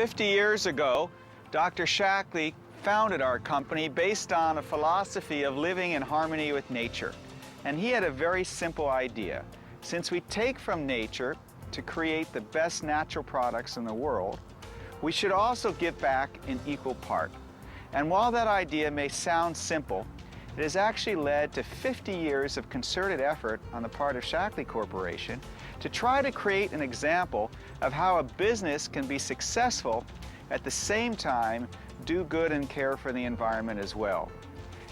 50 years ago, Dr. Shaklee founded our company based on a philosophy of living in harmony with nature. And he had a very simple idea. Since we take from nature to create the best natural products in the world, we should also give back in equal part. And while that idea may sound simple, it has actually led to 50 years of concerted effort on the part of Shaklee Corporation to try to create an example of how a business can be successful at the same time do good and care for the environment as well.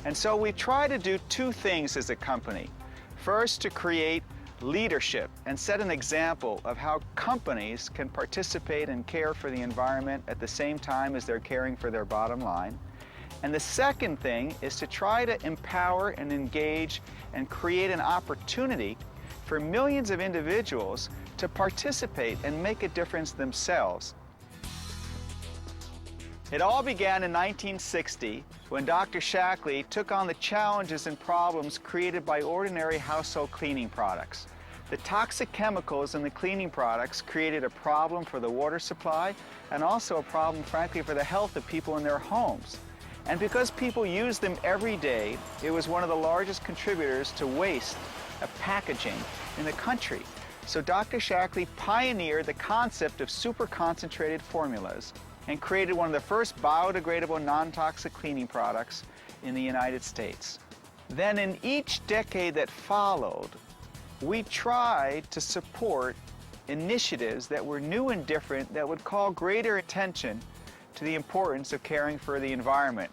And so we try to do two things as a company. First, to create leadership and set an example of how companies can participate and care for the environment at the same time as they're caring for their bottom line. And the second thing is to try to empower and engage and create an opportunity for millions of individuals to participate and make a difference themselves. It all began in 1960 when Dr. Shaklee took on the challenges and problems created by ordinary household cleaning products. The toxic chemicals in the cleaning products created a problem for the water supply and also a problem, frankly, for the health of people in their homes. And because people use them every day, it was one of the largest contributors to waste of packaging in the country. So Dr. Shaklee pioneered the concept of super concentrated formulas and created one of the first biodegradable non-toxic cleaning products in the United States. Then in each decade that followed, we tried to support initiatives that were new and different that would call greater attention to the importance of caring for the environment.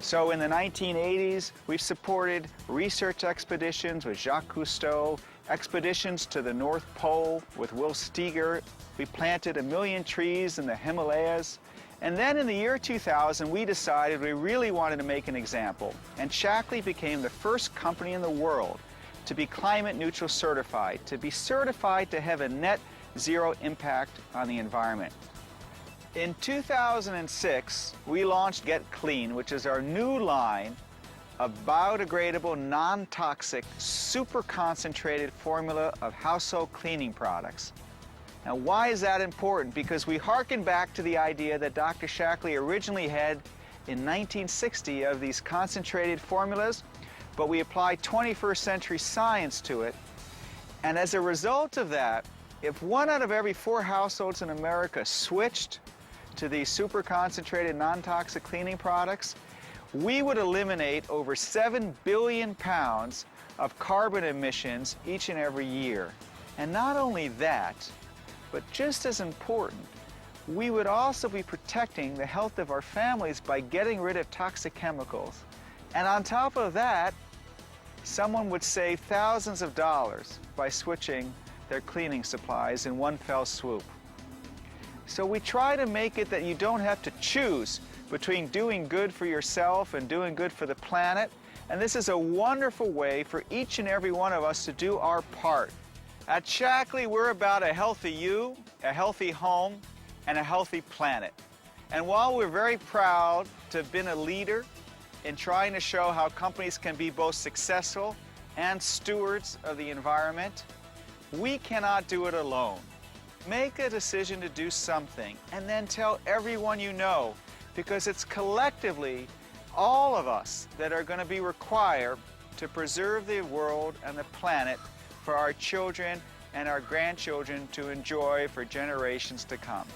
So in the 1980s, we've supported research expeditions with Jacques Cousteau, expeditions to the North Pole with Will Steger. We planted 1 million trees in the Himalayas. And then in the year 2000, we decided we really wanted to make an example. And Shaklee became the first company in the world to be climate neutral certified, to be certified to have a net zero impact on the environment. In 2006, we launched Get Clean, which is our new line of biodegradable, non-toxic, super concentrated formula of household cleaning products. Now, why is that important? Because we hearken back to the idea that Dr. Shaklee originally had in 1960 of these concentrated formulas, but we applied 21st century science to it. And as a result of that, if 1 out of every 4 households in America switched to these super concentrated non-toxic cleaning products, we would eliminate over 7 billion pounds of carbon emissions each and every year. And not only that, but just as important, we would also be protecting the health of our families by getting rid of toxic chemicals. And on top of that, someone would save thousands of dollars by switching their cleaning supplies in one fell swoop. So we try to make it that you don't have to choose between doing good for yourself and doing good for the planet. And this is a wonderful way for each and every one of us to do our part. At Shaklee, we're about a healthy you, a healthy home, and a healthy planet. And while we're very proud to have been a leader in trying to show how companies can be both successful and stewards of the environment, we cannot do it alone. Make a decision to do something and then tell everyone you know, because it's collectively all of us that are going to be required to preserve the world and the planet for our children and our grandchildren to enjoy for generations to come.